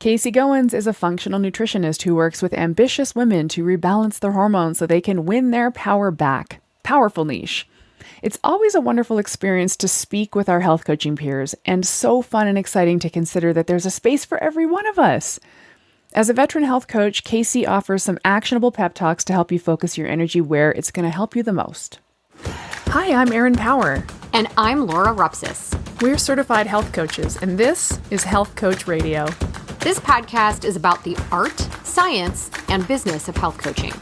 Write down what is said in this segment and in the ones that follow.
Kasey Goins is a functional nutritionist who works with ambitious women to rebalance their hormones so they can win their power back. Powerful niche. It's always a wonderful experience to speak with our health coaching peers, and so fun and exciting to consider that there's a space for every one of us. As a veteran health coach, Kasey offers some actionable pep talks to help you focus your energy where it's going to help you the most. Hi, I'm Erin Power. And I'm Laura Rupsis. We're certified health coaches, and this is Health Coach Radio. This podcast is about the art, science, and business of health coaching.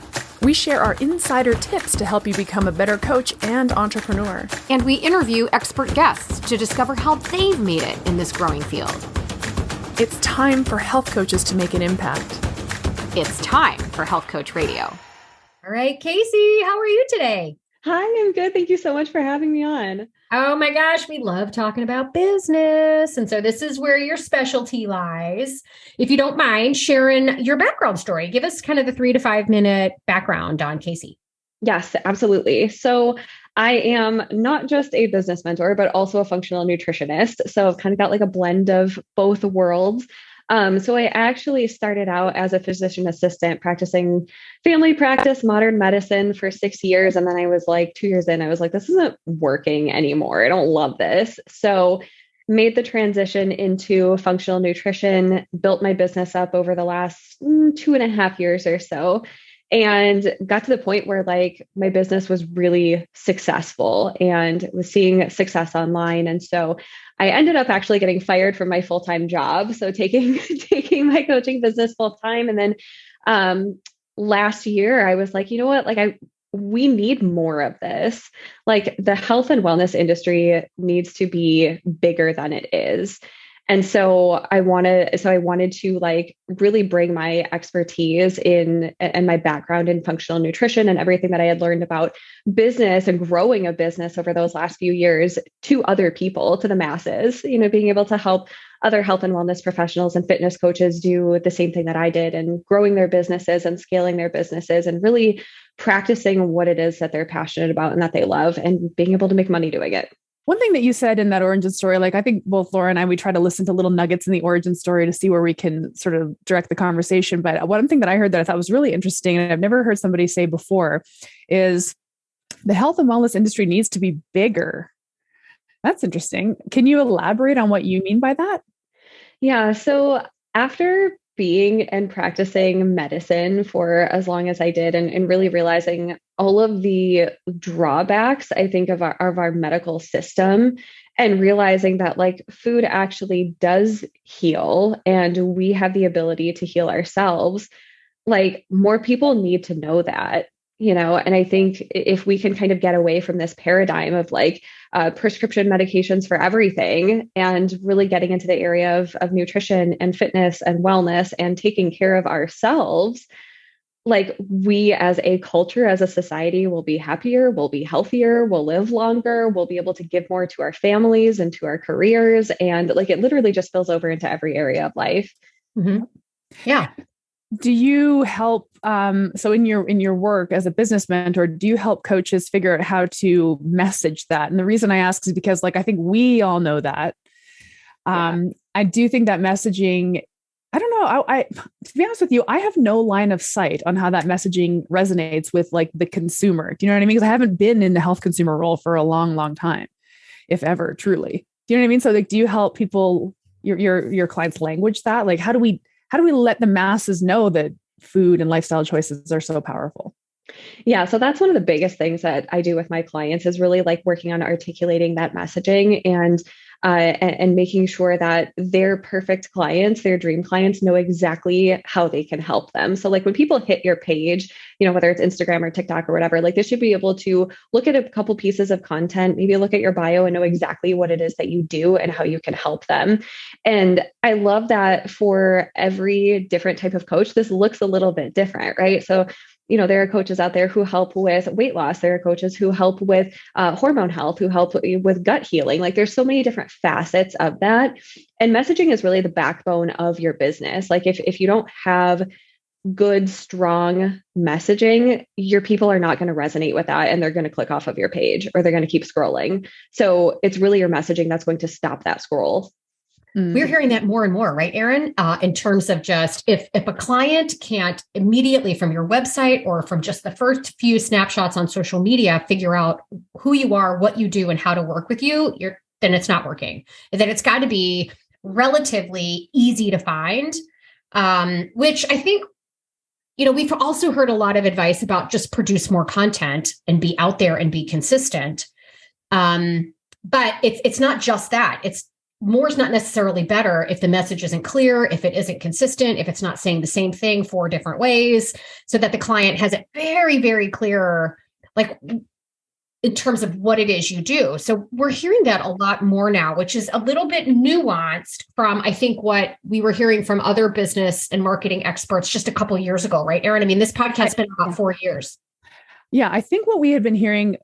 We share our insider tips to help you become a better coach and entrepreneur. And we interview expert guests to discover how they've made it in this growing field. It's time for health coaches to make an impact. It's time for Health Coach Radio. All right, Kasey, how are you today? Hi, I'm good. Thank you so much for having me on. Oh my gosh, we love talking about business. And so this is where your specialty lies. If you don't mind sharing your background story, give us kind of the 3 to 5 minute background on Kasey. Yes, absolutely. So I am not just a business mentor, but also a functional nutritionist. So I've kind of got like a blend of both worlds. So I actually started out as a physician assistant practicing family practice, modern medicine for 6 years. And then I was like 2 years in, I was like, this isn't working anymore. I don't love this. So made the transition into functional nutrition, built my business up over the last 2.5 years or so, and got to the point where like my business was really successful and was seeing success online. And so I ended up actually getting fired from my full-time job. So taking my coaching business full-time. And then last year I was like, you know what, we need more of this. Like the health and wellness industry needs to be bigger than it is. And so I wanted to like really bring my expertise in and my background in functional nutrition and everything that I had learned about business and growing a business over those last few years to other people, to the masses, being able to help other health and wellness professionals and fitness coaches do the same thing that I did and growing their businesses and scaling their businesses and really practicing what it is that they're passionate about and that they love and being able to make money doing it. One thing that you said in that origin story, like I think both Laura and I, we try to listen to little nuggets in the origin story to see where we can sort of direct the conversation. But one thing that I heard that I thought was really interesting, and I've never heard somebody say before, is the health and wellness industry needs to be bigger. That's interesting. Can you elaborate on what you mean by that? Yeah. So after being and practicing medicine for as long as I did and really realizing all of the drawbacks, I think, of our medical system and realizing that like food actually does heal and we have the ability to heal ourselves, like more people need to know that. And I think if we can kind of get away from this paradigm of like prescription medications for everything and really getting into the area of nutrition and fitness and wellness and taking care of ourselves, like we as a culture, as a society will be happier, we'll be healthier, we'll live longer, we'll be able to give more to our families and to our careers. And like it literally just spills over into every area of life. Mm-hmm. Yeah. Do you help, so in your work as a business mentor, do you help coaches figure out how to message that? And the reason I ask is because like, I think we all know that. I do think that messaging, I don't know, I to be honest with you, I have no line of sight on how that messaging resonates with like the consumer. Do you know what I mean? Because I haven't been in the health consumer role for a long, long time, if ever, truly. Do you know what I mean? So like, do you help people, your clients language that? Like, how do we let the masses know that food and lifestyle choices are so powerful? Yeah. So that's one of the biggest things that I do with my clients is really like working on articulating that messaging and making sure that their perfect clients, their dream clients know exactly how they can help them. So like when people hit your page, whether it's Instagram or TikTok or whatever, like they should be able to look at a couple pieces of content, maybe look at your bio and know exactly what it is that you do and how you can help them. And I love that for every different type of coach, this looks a little bit different, right? So there are coaches out there who help with weight loss. There are coaches who help with hormone health, who help with gut healing. Like there's so many different facets of that. And messaging is really the backbone of your business. Like if you don't have good, strong messaging, your people are not going to resonate with that and they're going to click off of your page or they're going to keep scrolling. So it's really your messaging that's going to stop that scroll. We're hearing that more and more, right, Erin? In terms of just if a client can't immediately from your website or from just the first few snapshots on social media, figure out who you are, what you do, and how to work with you, then it's not working. And then it's got to be relatively easy to find, which I think, we've also heard a lot of advice about just produce more content and be out there and be consistent. But it's not just that. More is not necessarily better if the message isn't clear, if it isn't consistent, if it's not saying the same thing 4 different ways, so that the client has it very, very clear, like in terms of what it is you do. So we're hearing that a lot more now, which is a little bit nuanced from, I think, what we were hearing from other business and marketing experts just a couple of years ago, right, Erin? I mean, this podcast's been about 4 years. Yeah, I think what we had been hearing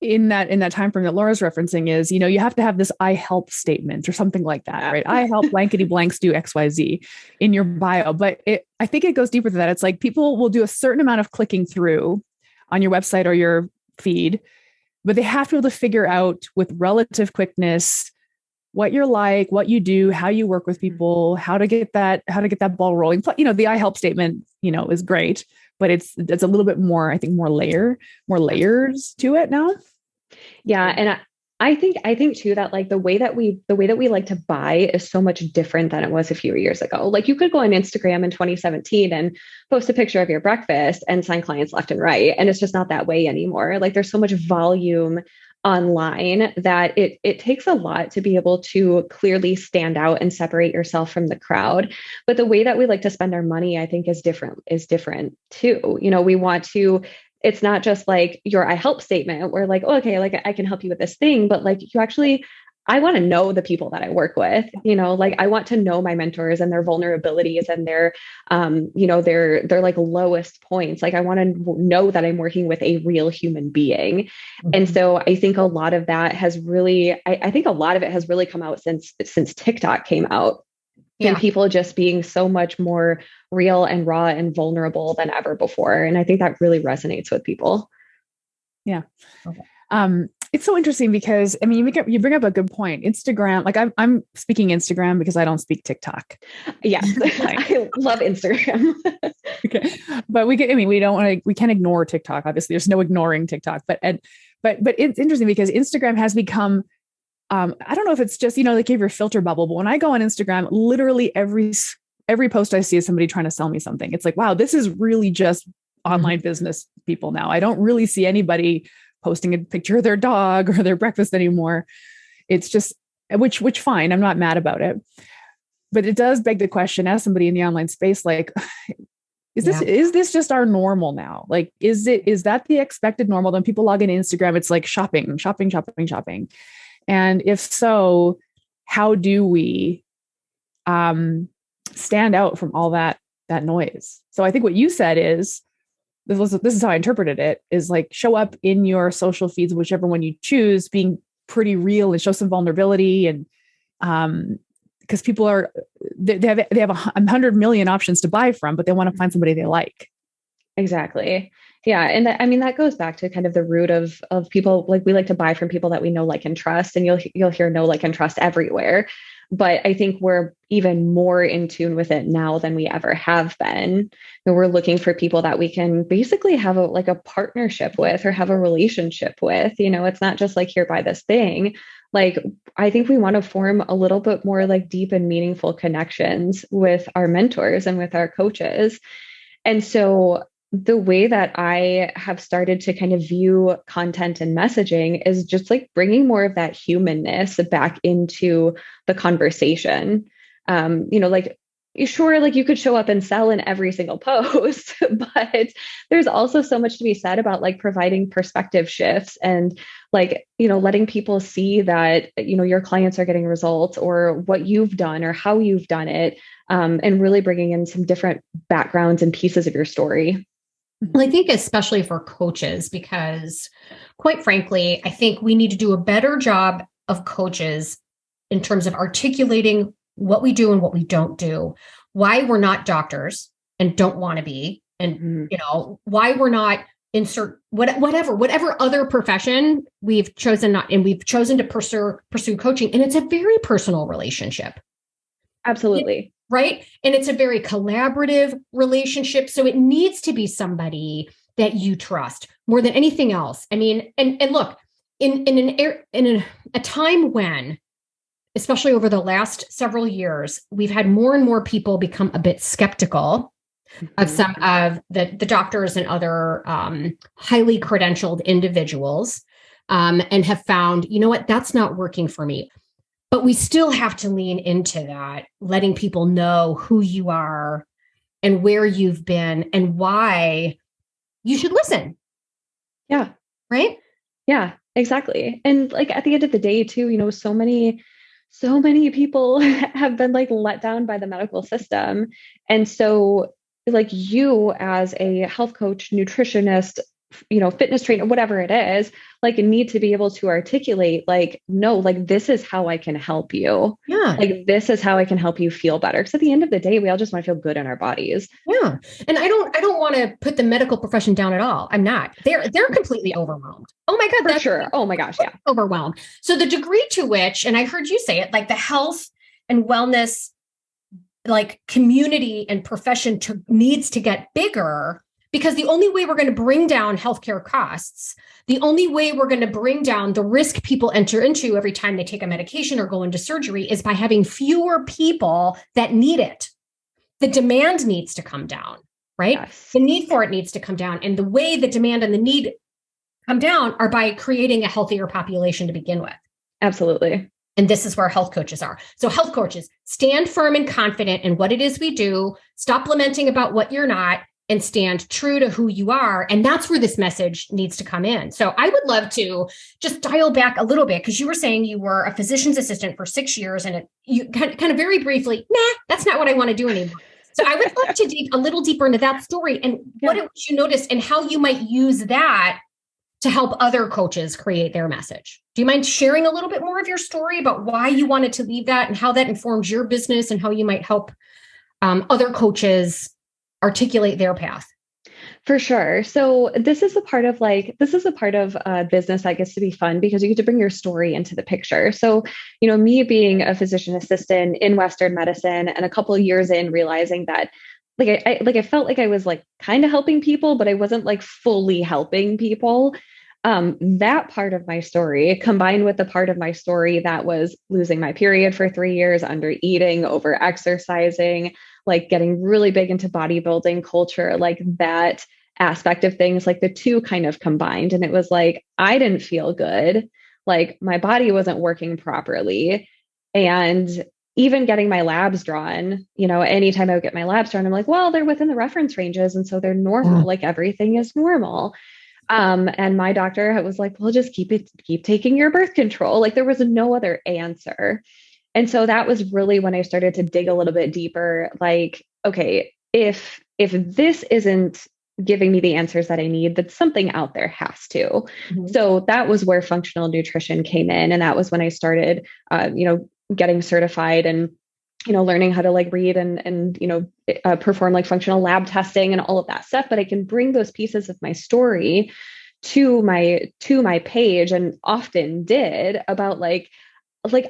in that time frame that Laura's referencing is, you have to have this I help statement or something like that, right? I help blankety blanks do XYZ in your bio. But I think it goes deeper than that. It's like people will do a certain amount of clicking through on your website or your feed, but they have to be able to figure out with relative quickness what you're like, what you do, how you work with people, how to get that ball rolling. The I help statement, is great, but it's a little bit more, I think, more layers to it now. Yeah. And I think too, that like the way that we like to buy is so much different than it was a few years ago. Like you could go on Instagram in 2017 and post a picture of your breakfast and sign clients left and right. And it's just not that way anymore. Like there's so much volume online that it takes a lot to be able to clearly stand out and separate yourself from the crowd. But the way that we like to spend our money, I think is different too. We want to, it's not just like your I help statement where like, oh, okay, like I can help you with this thing, but like I want to know the people that I work with, like I want to know my mentors and their vulnerabilities and their, their like lowest points. Like I want to know that I'm working with a real human being. Mm-hmm. And so I think a lot of that has really, I think a lot of it has really come out since TikTok came out. And people just being so much more real and raw and vulnerable than ever before. And I think that really resonates with people. Yeah. Okay. It's so interesting because, I mean, you bring up a good point. Instagram, like I'm speaking Instagram because I don't speak TikTok. Yes. I love Instagram. Okay. But we can't ignore TikTok. Obviously there's no ignoring TikTok, but it's interesting because Instagram has become, I don't know if it's just, they gave your filter bubble, but when I go on Instagram, literally every post I see is somebody trying to sell me something. It's like, wow, this is really just online business people now. I don't really see anybody posting a picture of their dog or their breakfast anymore. It's just, which fine. I'm not mad about it, but it does beg the question as somebody in the online space, like, is this just our normal now? Like, is that the expected normal? When people log into Instagram, it's like shopping. And if so, how do we stand out from all that noise? So I think what you said is, this is how I interpreted it, is like show up in your social feeds, whichever one you choose, being pretty real and show some vulnerability. And because people they have 100 million options to buy from, but they want to find somebody they like. Exactly. Yeah. And that goes back to kind of the root of people. Like we like to buy from people that we know, like, and trust, and you'll hear know, like, and trust everywhere. But I think we're even more in tune with it now than we ever have been. And we're looking for people that we can basically have a partnership with or have a relationship with. It's not just like, here, buy this thing. Like, I think we want to form a little bit more like deep and meaningful connections with our mentors and with our coaches. And so the way that I have started to kind of view content and messaging is just like bringing more of that humanness back into the conversation. Like, sure, like you could show up and sell in every single post, but there's also so much to be said about like providing perspective shifts and like, letting people see that, your clients are getting results or what you've done or how you've done it, and really bringing in some different backgrounds and pieces of your story. Well, I think especially for coaches, because quite frankly, I think we need to do a better job of coaches in terms of articulating what we do and what we don't do, why we're not doctors and don't want to be, and why we're not insert whatever other profession we've chosen to pursue coaching. And it's a very personal relationship. Absolutely. Right. And it's a very collaborative relationship. So it needs to be somebody that you trust more than anything else. I mean, and look, in a time when, especially over the last several years, we've had more and more people become a bit skeptical of some of the doctors and other highly credentialed individuals, and have found, you know what, that's not working for me. But we still have to lean into that, letting people know who you are and where you've been and why you should listen. Yeah. Right? Yeah, exactly. And like at the end of the day too, you know, so many people have been like let down by the medical system. And so like you as a health coach, nutritionist, you know, fitness trainer, whatever it is, like need to be able to articulate like, no, like this is how I can help you. Yeah. Like this is how I can help you feel better. Because at the end of the day, we all just want to feel good in our bodies. Yeah. And I don't want to put the medical profession down at all. I'm not. They're completely overwhelmed. Oh my God. For sure. Oh my gosh. Yeah. Overwhelmed. So the degree to which, and I heard you say it, like the health and wellness, like community and profession needs to get bigger. Because the only way we're going to bring down healthcare costs, the only way we're going to bring down the risk people enter into every time they take a medication or go into surgery is by having fewer people that need it. The demand needs to come down, right? Yes. The need for it needs to come down. And the way the demand and the need come down are by creating a healthier population to begin with. Absolutely. And this is where health coaches are. So health coaches, stand firm and confident in what it is we do. Stop lamenting about what you're not, and stand true to who you are. And that's where this message needs to come in. So I would love to just dial back a little bit, because you were saying you were a physician's assistant for 6 years, and you kind of very briefly, that's not what I want to do anymore. So I would love to dig a little deeper into that story and what it was you noticed and how you might use that to help other coaches create their message. Do you mind sharing a little bit more of your story about why you wanted to leave that and how that informs your business and how you might help other coaches articulate their path? For sure. So this is a part of business that gets to be fun because you get to bring your story into the picture. So, you know, me being a physician assistant in Western medicine and a couple of years in realizing that I felt like I was like kind of helping people, but I wasn't like fully helping people. That part of my story combined with the part of my story that was losing my period for 3 years, under eating, over exercising, like getting really big into bodybuilding culture, like that aspect of things, like the two kind of combined. And it was like, I didn't feel good. Like my body wasn't working properly. And even getting my labs drawn, you know, anytime I would get my labs drawn, I'm like, well, they're within the reference ranges. And so they're normal. Like everything is normal. And my doctor was like, well, just keep taking your birth control. Like there was no other answer. And so that was really when I started to dig a little bit deeper, like, okay, if this isn't giving me the answers that I need, then something out there has to. Mm-hmm. So that was where functional nutrition came in. And that was when I started, getting certified and, you know, learning how to like read and perform like functional lab testing and all of that stuff. But I can bring those pieces of my story to my page, and often did, about like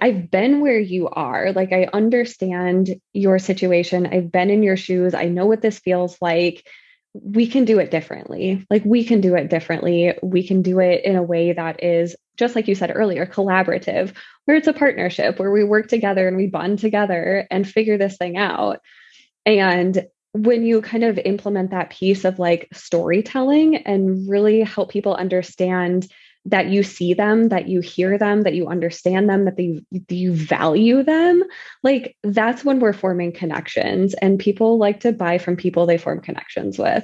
I've been where you are. Like I understand your situation. I've been in your shoes. I know what this feels like. We can do it differently. Like we can do it differently. We can do it in a way that is, just like you said earlier, collaborative, where it's a partnership, where we work together and we bond together and figure this thing out. And when you kind of implement that piece of like storytelling and really help people understand that you see them, that you hear them, that you understand them, that you value them, like that's when we're forming connections, and people like to buy from people they form connections with.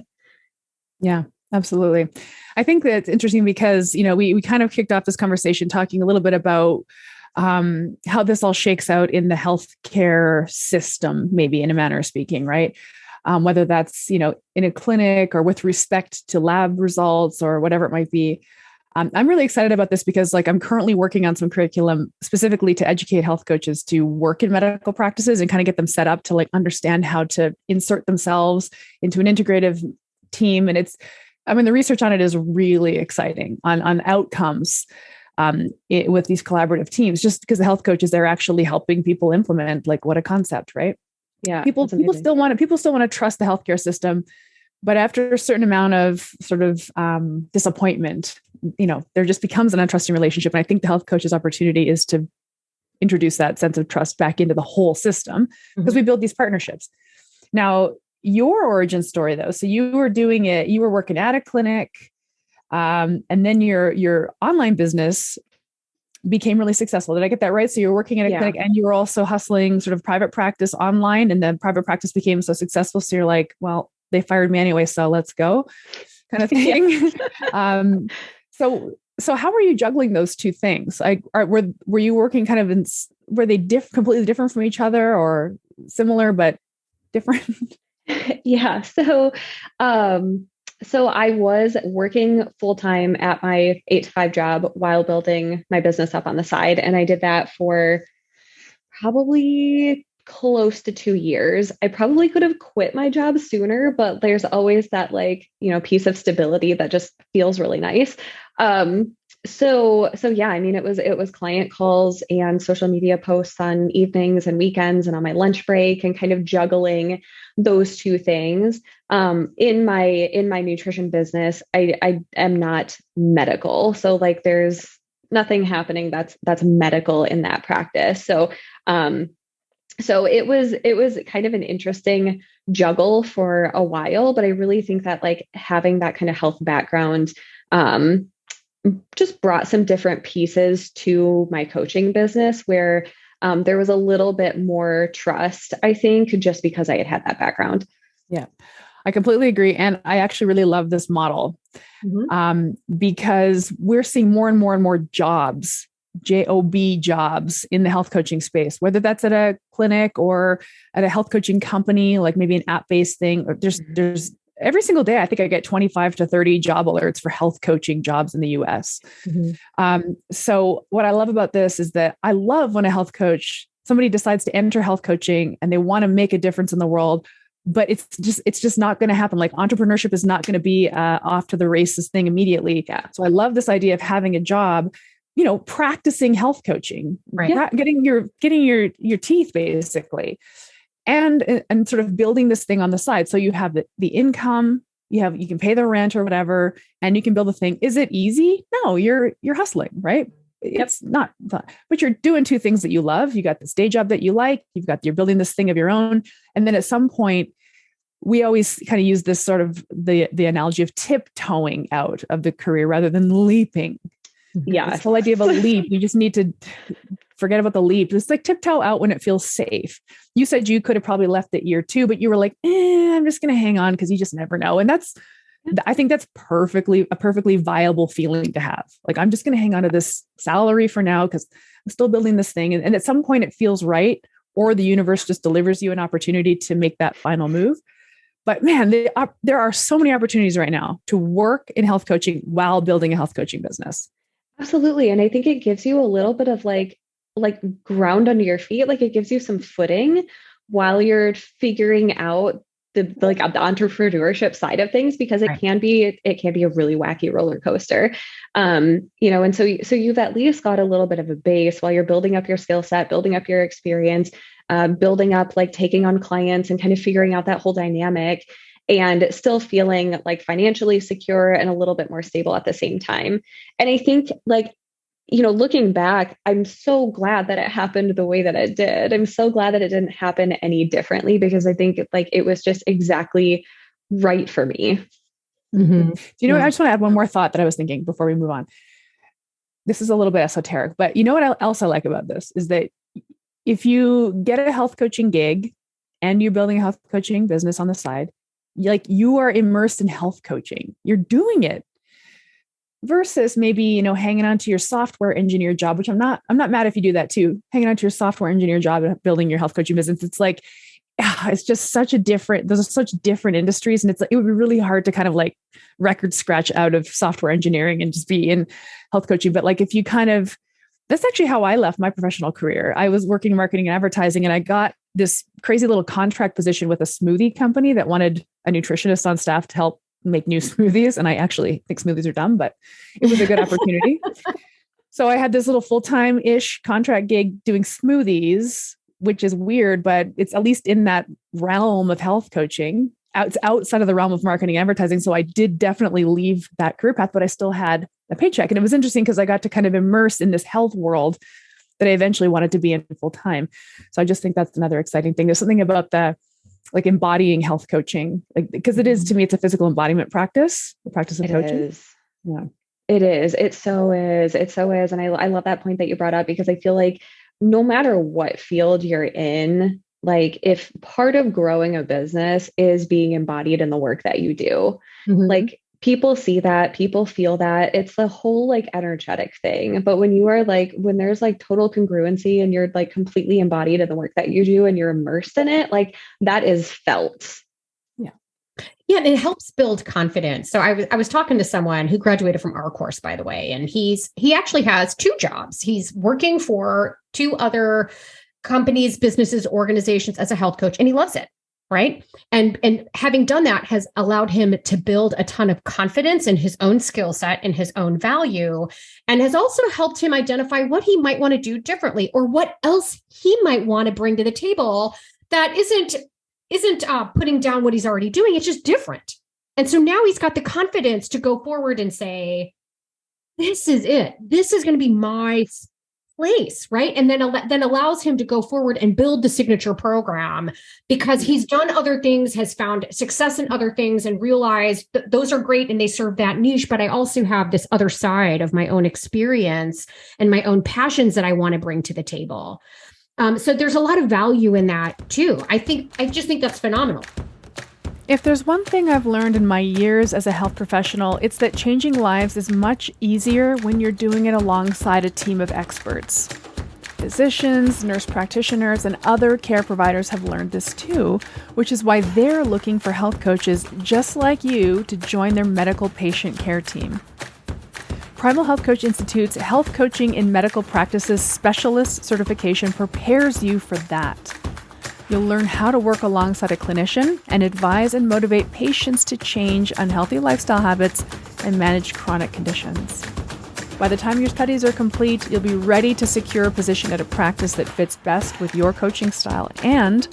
Yeah, absolutely. I think that's interesting because, you know, we kind of kicked off this conversation talking a little bit about how this all shakes out in the healthcare system, maybe in a manner of speaking, right? Whether that's, you know, in a clinic or with respect to lab results or whatever it might be. I'm really excited about this because like I'm currently working on some curriculum specifically to educate health coaches to work in medical practices and kind of get them set up to like understand how to insert themselves into an integrative team. And it's I mean, the research on it is really exciting on outcomes with these collaborative teams, just because the health coaches, they're actually helping people implement, like, what a concept, right? Yeah. People still want to trust the healthcare system, but after a certain amount of sort of disappointment, there just becomes an untrusting relationship. And I think the health coach's opportunity is to introduce that sense of trust back into the whole system, because we build these partnerships. Now, your origin story, though, so you were working at a clinic, and then your online business became really successful. Did I get that right? So you were working at a clinic and you were also hustling sort of private practice online, and then private practice became so successful. So you're like, well, they fired me anyway, so let's go, kind of thing. So how were you juggling those two things? Like, were you working kind of were they completely different from each other, or similar but different? Yeah. So I was working full-time at my 8-to-5 job while building my business up on the side. And I did that for probably close to 2 years. I probably could have quit my job sooner, but there's always that, like, piece of stability that just feels really nice. So yeah, I mean, it was client calls and social media posts on evenings and weekends and on my lunch break, and kind of juggling those two things. In my nutrition business, I am not medical. So, like, there's nothing happening that's medical in that practice. So it was kind of an interesting juggle for a while, but I really think that, like, having that kind of health background, just brought some different pieces to my coaching business, where there was a little bit more trust, I think, just because I had that background. Yeah, I completely agree. And I actually really love this model because we're seeing more and more and more jobs, jobs in the health coaching space, whether that's at a clinic or at a health coaching company, like maybe an app-based thing. Or there's every single day, I think I get 25 to 30 job alerts for health coaching jobs in the US. So what I love about this is that I love when somebody decides to enter health coaching and they want to make a difference in the world, but it's just not going to happen. Like, entrepreneurship is not going to be off to the races thing immediately. Yeah. So I love this idea of having a job, practicing health coaching, right? Getting your teeth, basically. And sort of building this thing on the side. So you have the income, you can pay the rent or whatever, and you can build a thing. Is it easy? No, you're hustling, right? It's not fun, but you're doing two things that you love. You got this day job that you like, you're building this thing of your own. And then at some point, we always kind of use this sort of the analogy of tiptoeing out of the career rather than leaping. Yeah. This whole idea of a leap, you just need to forget about the leap. It's like tiptoe out when it feels safe. You said you could have probably left at year 2, but you were like, I'm just going to hang on because you just never know. And I think that's a perfectly viable feeling to have. Like, I'm just going to hang on to this salary for now because I'm still building this thing. And at some point it feels right, or the universe just delivers you an opportunity to make that final move. But man, there are so many opportunities right now to work in health coaching while building a health coaching business. Absolutely. And I think it gives you a little bit of like ground under your feet. Like, it gives you some footing while you're figuring out the entrepreneurship side of things, because it can be a really wacky roller coaster. And so you've at least got a little bit of a base while you're building up your skill set, building up your experience, building up, like, taking on clients and kind of figuring out that whole dynamic, and still feeling like financially secure and a little bit more stable at the same time. And I think, like, looking back, I'm so glad that it happened the way that it did. I'm so glad that it didn't happen any differently, because I think, like, it was just exactly right for me. Mm-hmm. Do you know what? I just want to add one more thought that I was thinking before we move on. This is a little bit esoteric, but you know what else I like about this is that if you get a health coaching gig and you're building a health coaching business on the side, like, you are immersed in health coaching. You're doing it. Versus maybe, hanging on to your software engineer job, which I'm not mad if you do that too. Hanging on to your software engineer job and building your health coaching business. It's like, it's just those are such different industries. And it would be really hard to kind of like record scratch out of software engineering and just be in health coaching. But like, if you that's actually how I left my professional career. I was working in marketing and advertising, and I got this crazy little contract position with a smoothie company that wanted a nutritionist on staff to help make new smoothies. And I actually think smoothies are dumb, but it was a good opportunity. So I had this little full-time-ish contract gig doing smoothies, which is weird, but it's at least in that realm of health coaching. It's outside of the realm of marketing and advertising. So I did definitely leave that career path, but I still had a paycheck. And it was interesting because I got to kind of immerse in this health world that I eventually wanted to be in full time. So I just think that's another exciting thing. There's something about the like embodying health coaching, like, because it is, to me, it's a physical embodiment practice, the practice of coaching. Is. Yeah, it is. It so is. It so is. And I love that point that you brought up, because I feel like no matter what field you're in, like if part of growing a business is being embodied in the work that you do, like people see that, people feel that. It's the whole like energetic thing. But when you are like, when there's like total congruency and you're like completely embodied in the work that you do and you're immersed in it, like that is felt. Yeah, and it helps build confidence. So I was talking to someone who graduated from our course, by the way, and he actually has 2 jobs. He's working for 2 other companies, businesses, organizations as a health coach, and he loves it, right? And having done that has allowed him to build a ton of confidence in his own skill set and his own value, and has also helped him identify what he might want to do differently or what else he might want to bring to the table that isn't putting down what he's already doing. It's just different. And so now he's got the confidence to go forward and say, this is it. This is going to be my place, right? And then allows him to go forward and build the signature program, because he's done other things, has found success in other things, and realized that those are great and they serve that niche. But I also have this other side of my own experience and my own passions that I want to bring to the table. So there's a lot of value in that too. I just think that's phenomenal. If there's one thing I've learned in my years as a health professional, it's that changing lives is much easier when you're doing it alongside a team of experts. Physicians, nurse practitioners, and other care providers have learned this too, which is why they're looking for health coaches just like you to join their medical patient care team. Primal Health Coach Institute's Health Coaching in Medical Practices Specialist certification prepares you for that. You'll learn how to work alongside a clinician and advise and motivate patients to change unhealthy lifestyle habits and manage chronic conditions. By the time your studies are complete, you'll be ready to secure a position at a practice that fits best with your coaching style, and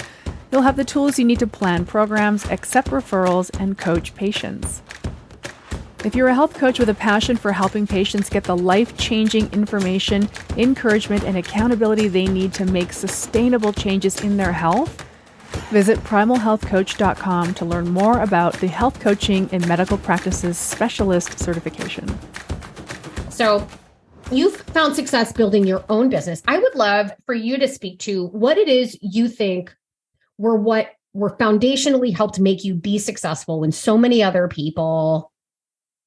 you'll have the tools you need to plan programs, accept referrals, and coach patients. If you're a health coach with a passion for helping patients get the life-changing information, encouragement, and accountability they need to make sustainable changes in their health, visit primalhealthcoach.com to learn more about the Health Coaching in Medical Practices Specialist certification. So you've found success building your own business. I would love for you to speak to what it is you think were foundationally helped make you be successful when so many other people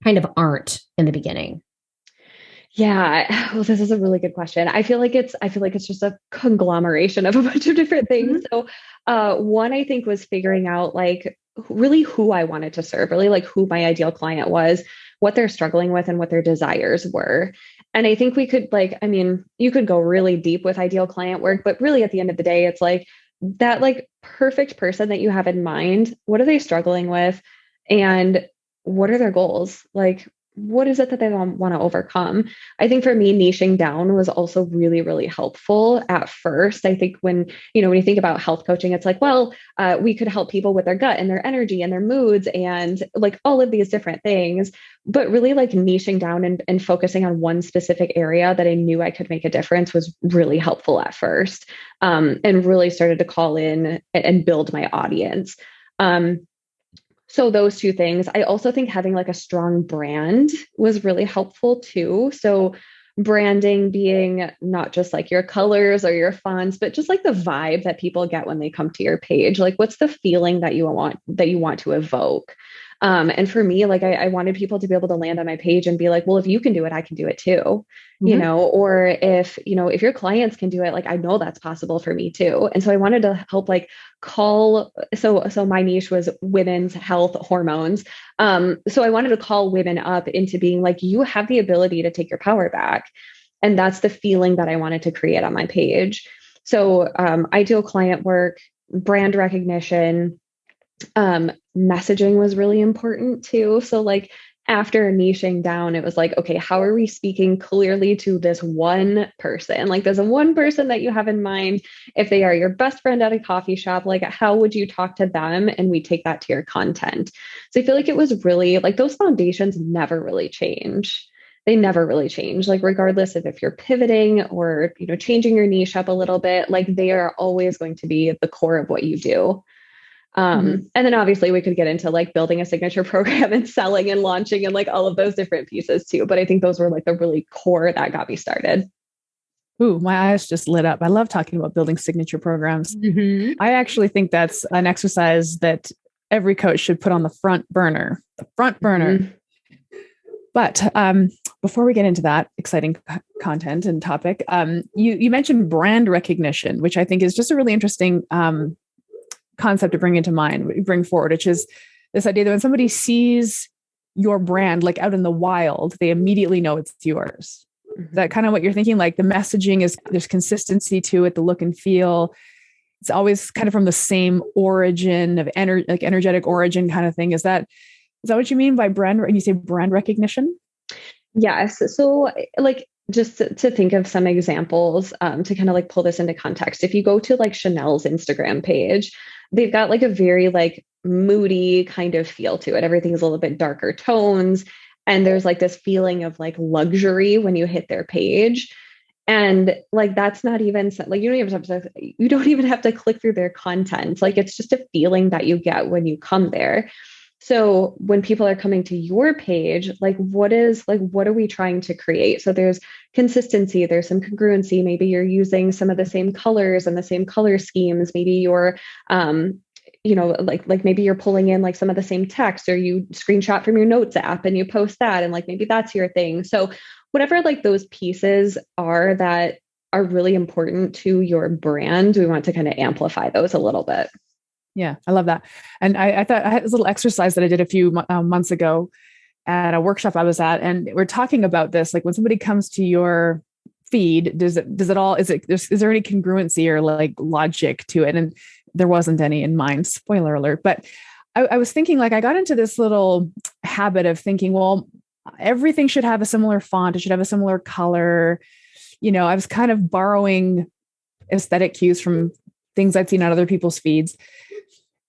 kind of aren't in the beginning. Yeah. Well, this is a really good question. I feel like it's just a conglomeration of a bunch of different things. So, one, I think, was figuring out like really who I wanted to serve, really like who my ideal client was, what they're struggling with, and what their desires were. And I think we could you could go really deep with ideal client work, but really at the end of the day, it's like that like perfect person that you have in mind. What are they struggling with? And what are their goals? Like, what is it that they want to overcome? I think for me, niching down was also really, really helpful at first. I think when you think about health coaching, it's like, well, we could help people with their gut and their energy and their moods and like all of these different things, but really like niching down and focusing on one specific area that I knew I could make a difference was really helpful at first, and really started to call in and build my audience. So those 2 things. I also think having like a strong brand was really helpful too. So branding being not just like your colors or your fonts, but just like the vibe that people get when they come to your page. Like what's the feeling that you want to evoke? And for me, like I wanted people to be able to land on my page and be like, well, if you can do it, I can do it too, or if your clients can do it, like, I know that's possible for me too. And so I wanted to help like so my niche was women's health hormones. So I wanted to call women up into being like, you have the ability to take your power back. And that's the feeling that I wanted to create on my page. So, ideal client work, brand recognition, Messaging was really important too. So like after niching down, it was like, okay, how are we speaking clearly to this one person? Like there's a one person that you have in mind. If they are your best friend at a coffee shop, like how would you talk to them? And we take that to your content. So I feel like it was really like those foundations never really change. They never really change. Like regardless of if you're pivoting or, changing your niche up a little bit, like they are always going to be the core of what you do. And then obviously we could get into like building a signature program and selling and launching and like all of those different pieces too. But I think those were like the really core that got me started. Ooh, my eyes just lit up. I love talking about building signature programs. I actually think that's an exercise that every coach should put on the front burner. But before we get into that exciting content and topic, you mentioned brand recognition, which I think is just a really interesting concept to bring forward, which is this idea that when somebody sees your brand, like out in the wild, they immediately know it's yours. Is that kind of what you're thinking? Like the messaging there's consistency to it, the look and feel. It's always kind of from the same origin of energetic origin kind of thing. Is that what you mean by brand? And you say brand recognition? Yes. So like, just to think of some examples to kind of like pull this into context. If you go to like Chanel's Instagram page, they've got like a very like moody kind of feel to it. Everything's a little bit darker tones. And there's like this feeling of like luxury when you hit their page. And like, that's not even like, you don't even have to click through their content. Like, it's just a feeling that you get when you come there. So when people are coming to your page, like what are we trying to create? So there's consistency, there's some congruency. Maybe you're using some of the same colors and the same color schemes. Maybe you're, like maybe you're pulling in like some of the same text, or you screenshot from your notes app and you post that. And like, maybe that's your thing. So whatever like those pieces are that are really important to your brand, we want to kind of amplify those a little bit. Yeah, I love that. And I thought I had this little exercise that I did a few months ago at a workshop I was at, and we're talking about this. Like when somebody comes to your feed, is there any congruency or like logic to it? And there wasn't any in mine, spoiler alert. But I was thinking, like, I got into this little habit of thinking, well, everything should have a similar font. It should have a similar color. I was kind of borrowing aesthetic cues from things I'd seen on other people's feeds.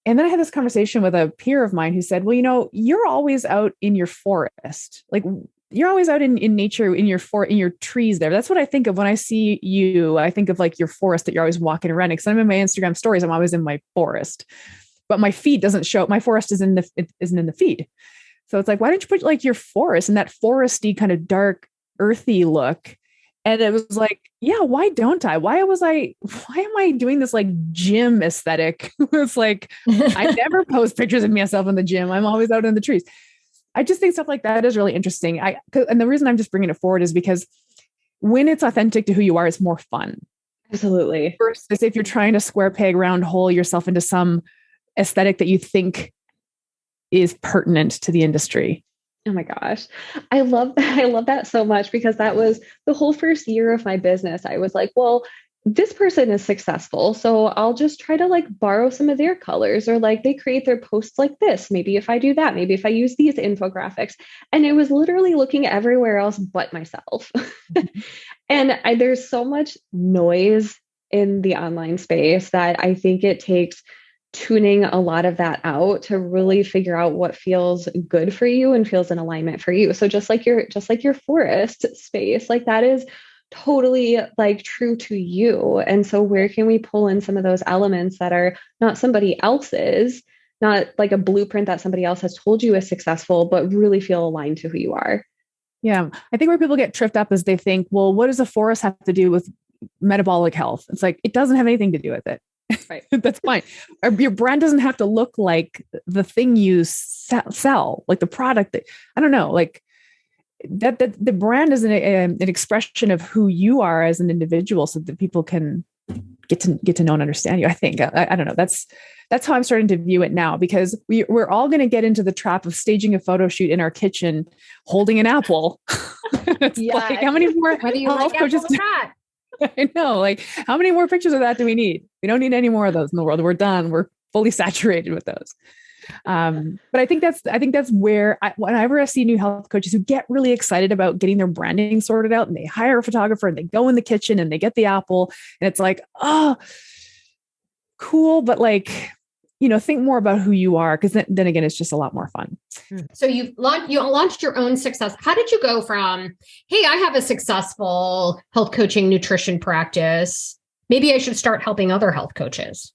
And then I had this conversation with a peer of mine who said, well, you're always out in your forest. Like you're always out in nature, in your trees there. That's what I think of when I see you. I think of like your forest that you're always walking around. Because I'm in my Instagram stories, I'm always in my forest, but my feed doesn't show. My forest isn't in the feed. So it's like, why don't you put like your forest and that foresty kind of dark, earthy look? And it was like, yeah, why don't I? Why am I doing this like gym aesthetic? It's like, I never post pictures of myself in the gym. I'm always out in the trees. I just think stuff like that is really interesting. And the reason I'm just bringing it forward is because when it's authentic to who you are, it's more fun. Absolutely. Versus if you're trying to square peg round hole yourself into some aesthetic that you think is pertinent to the industry. Oh my gosh. I love that. I love that so much, because that was the whole first year of my business. I was like, well, this person is successful, so I'll just try to like borrow some of their colors, or like they create their posts like this. Maybe if I do that, maybe if I use these infographics. And it was literally looking everywhere else but myself. And there's so much noise in the online space that I think it takes tuning a lot of that out to really figure out what feels good for you and feels in alignment for you. So just like your forest space, like that is totally like true to you. And so where can we pull in some of those elements that are not somebody else's, not like a blueprint that somebody else has told you is successful, but really feel aligned to who you are? Yeah. I think where people get tripped up is they think, well, what does a forest have to do with metabolic health? It's like, it doesn't have anything to do with it. Right. That's fine. Your brand doesn't have to look like the thing you sell, like the product that, I don't know, like that the brand is an expression of who you are as an individual, so that people can get to know and understand you. I think, I don't know. That's how I'm starting to view it now, because we're all going to get into the trap of staging a photo shoot in our kitchen, holding an apple. It's like, how many more whether you like coaches or not? I know, like how many more pictures of that do we need? We don't need any more of those in the world. We're done. We're fully saturated with those. But I think that's where whenever I see new health coaches who get really excited about getting their branding sorted out and they hire a photographer and they go in the kitchen and they get the apple and it's like, oh, cool. But like, think more about who you are. Cause then again, it's just a lot more fun. So you launched your own success. How did you go from, hey, I have a successful health coaching nutrition practice. Maybe I should start helping other health coaches.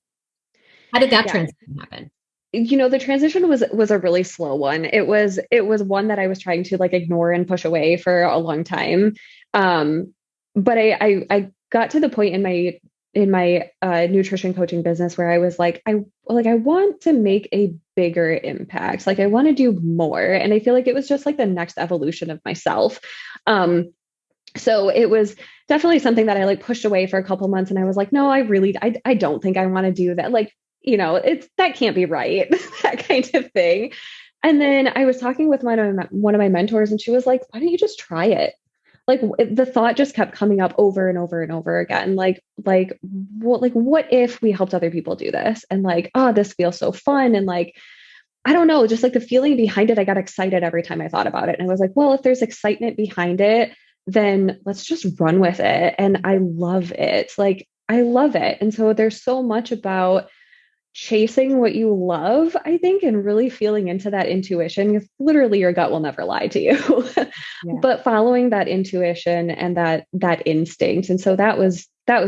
How did that transition happen? The transition was a really slow one. It was one that I was trying to like ignore and push away for a long time. But I got to the point in my nutrition coaching business where I was like, I want to make a bigger impact. Like I want to do more. And I feel like it was just like the next evolution of myself. So it was definitely something that I like pushed away for a couple months. And I was like, no, I don't think I want to do that. Like, that can't be right. That kind of thing. And then I was talking with one of my mentors and she was like, why don't you just try it? Like the thought just kept coming up over and over and over again. What if we helped other people do this? And like, oh, this feels so fun. And like, I don't know, just like the feeling behind it, I got excited every time I thought about it. And I was like, well, if there's excitement behind it, then let's just run with it. And I love it. Like, I love it. And so there's so much about chasing what you love, I think, and really feeling into that intuition, because literally your gut will never lie to you, but following that intuition and that instinct. And so that was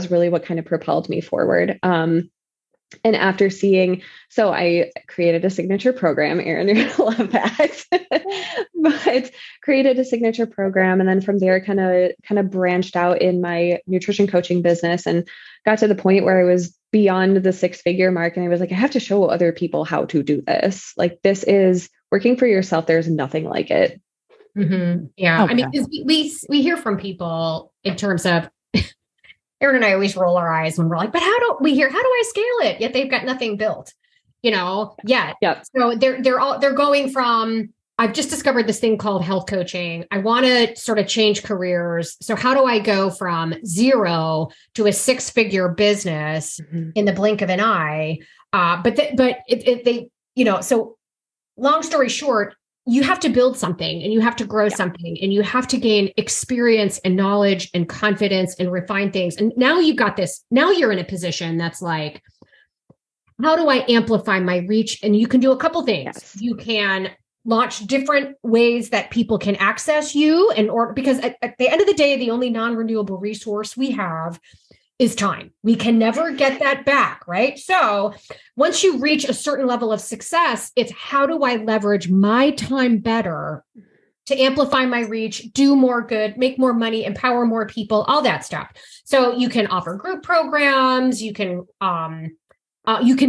really what kind of propelled me forward. And after so I created a signature program, Erin, you're going to love that, but created a signature program. And then from there, kind of branched out in my nutrition coaching business and got to the point where I was beyond the 6-figure mark. And I was like, I have to show other people how to do this. Like, this is working for yourself. There's nothing like it. Mm-hmm. Yeah. Okay. I mean, we hear from people in terms of, Erin and I always roll our eyes when we're like, but how do I scale it? Yet they've got nothing built, yet. Yep. So they're going from, I've just discovered this thing called health coaching. I want to sort of change careers. So how do I go from 0 to a 6-figure business in the blink of an eye? So long story short, you have to build something and you have to grow something and you have to gain experience and knowledge and confidence and refine things. And now you've got this, now you're in a position that's like, how do I amplify my reach? And you can do a couple things. Yes. You can launch different ways that people can access you because at the end of the day, the only non-renewable resource we have is time. We can never get that back, right? So once you reach a certain level of success, it's how do I leverage my time better to amplify my reach, do more good, make more money, empower more people, all that stuff. So you can offer group programs, you can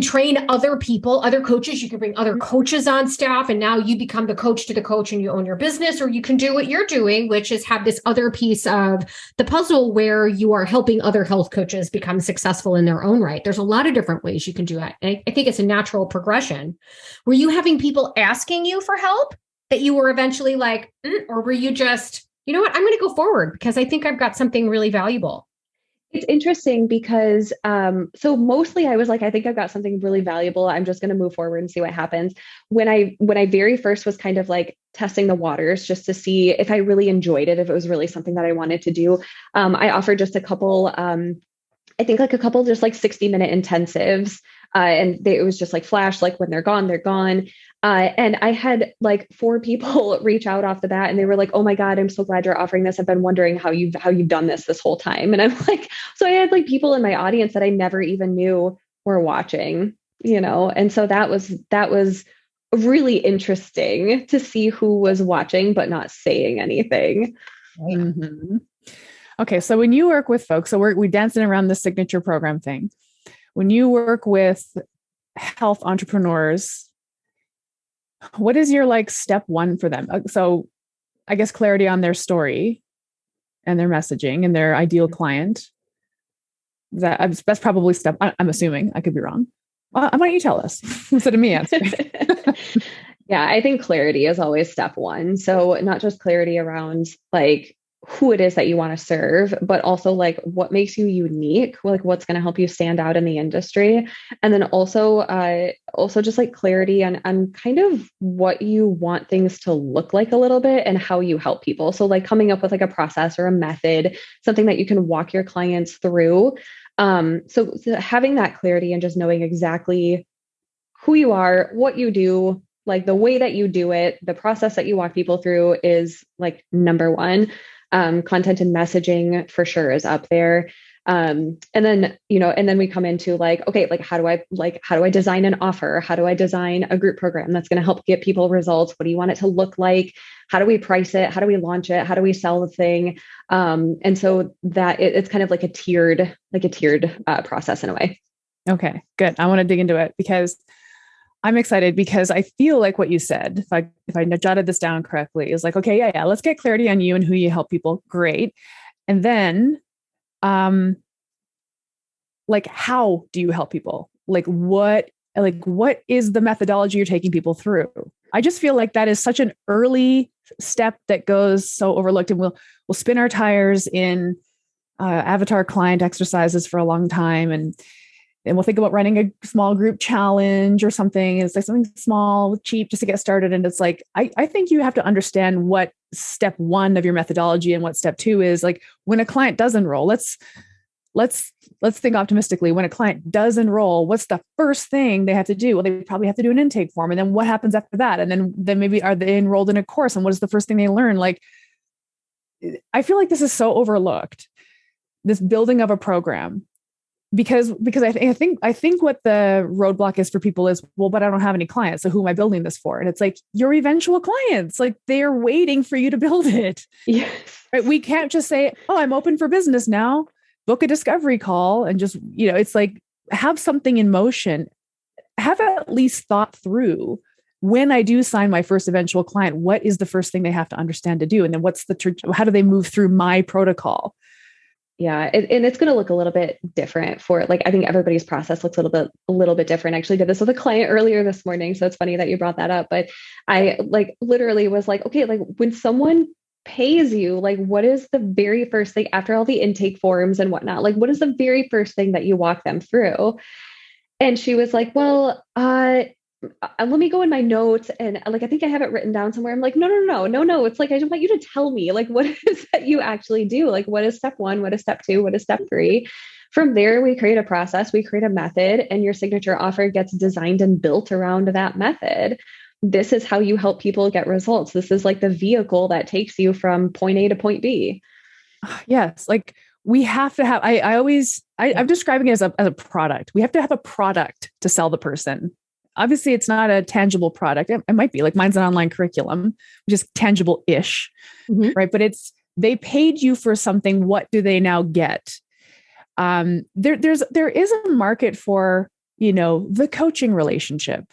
train other people, other coaches. You can bring other coaches on staff, and now you become the coach to the coach and you own your business, or you can do what you're doing, which is have this other piece of the puzzle where you are helping other health coaches become successful in their own right. There's a lot of different ways you can do it. And I think it's a natural progression. Were you having people asking you for help that you were eventually like, or were you just, you know what, I'm going to go forward because I think I've got something really valuable? It's interesting because, so mostly I was like, I think I've got something really valuable. I'm just going to move forward and see what happens. When I very first was kind of like testing the waters just to see if I really enjoyed it, if it was really something that I wanted to do. I offered just a couple, just like 60-minute intensives. And it was just like flash, like when they're gone, they're gone. And I had like 4 people reach out off the bat and they were like, oh my God, I'm so glad you're offering this. I've been wondering how you've done this whole time. And I'm like, so I had like people in my audience that I never even knew were watching, and so that was really interesting to see who was watching, but not saying anything. Mm-hmm. Okay. So when you work with folks, so we're dancing around the signature program thing. When you work with health entrepreneurs, what is your like step one for them? So I guess clarity on their story and their messaging and their ideal client. That's probably step, I'm assuming, I could be wrong. Well, why don't you tell us instead of me answering? Yeah, I think clarity is always step one. So not just clarity around like who it is that you want to serve, but also like what makes you unique, like what's going to help you stand out in the industry. And then also just like clarity on kind of what you want things to look like a little bit and how you help people. So like coming up with like a process or a method, something that you can walk your clients through. So having that clarity and just knowing exactly who you are, what you do, like the way that you do it, the process that you walk people through is like number one. Content and messaging for sure is up there. And then we come into like, okay, like how do I design an offer? How do I design a group program that's going to help get people results? What do you want it to look like? How do we price it? How do we launch it? How do we sell the thing? And so that it's kind of like a tiered process in a way. Okay, good. I want to dig into it because I'm excited because I feel like what you said, if I jotted this down correctly, is like, okay, yeah, let's get clarity on you and who you help people. Great. And then, like, how do you help people? Like what is the methodology you're taking people through? I just feel like that is such an early step that goes so overlooked, and we'll spin our tires in avatar client exercises for a long time. And we'll think about running a small group challenge or something. It's like something small, cheap, just to get started. And it's like, I think you have to understand what step one of your methodology and what step two is. Like when a client does enroll, let's think optimistically. When a client does enroll, what's the first thing they have to do? Well, they probably have to do an intake form. And then what happens after that? And then maybe are they enrolled in a course? And what is the first thing they learn? Like, I feel like this is so overlooked, this building of a program. Because I think what the roadblock is for people is, well, but I don't have any clients. So who am I building this for? And it's like your eventual clients, like they're waiting for you to build it. Yes. Right. We can't just say, oh, I'm open for business now, book a discovery call and just, it's like have something in motion, have at least thought through when I do sign my first eventual client, what is the first thing they have to understand to do? And then how do they move through my protocol? Yeah. And it's going to look a little bit different for like, I think everybody's process looks a little bit different. I actually did this with a client earlier this morning. So it's funny that you brought that up, but I like literally was like, okay, like when someone pays you, like what is the very first thing after all the intake forms and whatnot? Like what is the very first thing that you walk them through? And she was like, well, let me go in my notes. And like, I think I have it written down somewhere. I'm like, no. It's like, I just want you to tell me like, what is that you actually do? Like, what is step one? What is step two? What is step three? From there, we create a process, we create a method, and your signature offer gets designed and built around that method. This is how you help people get results. This is like the vehicle that takes you from point A to point B. Yes. Like we have to have, I'm describing it as a product. We have to have a product to sell the person. Obviously, it's not a tangible product. It might be like mine's an online curriculum, which is tangible-ish, right? But they paid you for something. What do they now get? There is a market for, the coaching relationship,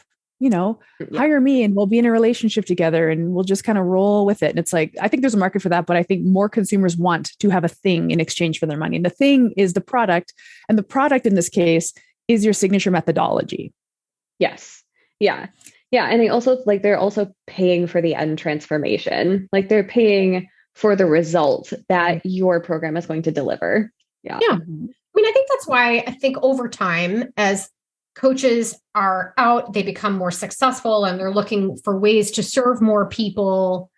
hire me and we'll be in a relationship together and we'll just kind of roll with it. And it's like, I think there's a market for that, but I think more consumers want to have a thing in exchange for their money. And the thing is the product. And the product in this case is your signature methodology. Yes. Yeah. Yeah. And they're also paying for the end transformation. Like they're paying for the result that your program is going to deliver. Yeah. Yeah. I mean, I think that's why I think over time, as coaches are out, they become more successful and they're looking for ways to serve more people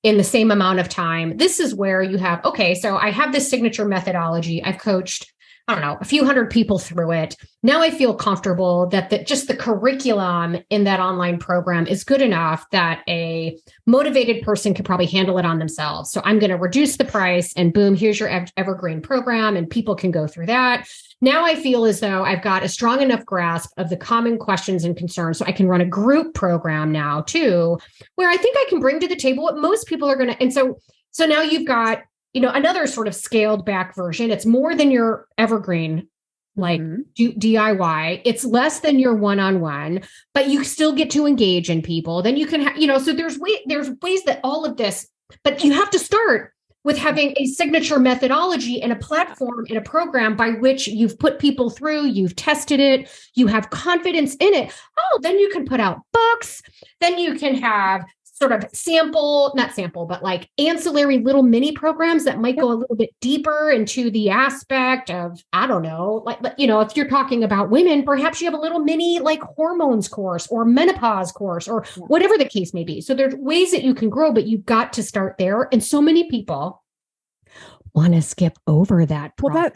in the same amount of time. This is where you have, okay, so I have this signature methodology. I've coached, I don't know, a few hundred people through it. Now I feel comfortable that just the curriculum in that online program is good enough that a motivated person could probably handle it on themselves. So I'm going to reduce the price and boom, here's your evergreen program and people can go through that. Now I feel as though I've got a strong enough grasp of the common questions and concerns. So I can run a group program now too, where I think I can bring to the table what most people are going to. And so now you've got, another sort of scaled back version. It's more than your evergreen, like DIY. It's less than your one-on-one, but you still get to engage in people. Then you can have, so there's ways that all of this, but you have to start with having a signature methodology and a platform and a program by which you've put people through, you've tested it, you have confidence in it. Oh, then you can put out books, then you can have sort of not sample, but like ancillary little mini programs that might go a little bit deeper into the aspect of, I don't know, like, if you're talking about women, perhaps you have a little mini like hormones course or menopause course or whatever the case may be. So there's ways that you can grow, but you've got to start there. And so many people want to skip over that. Well,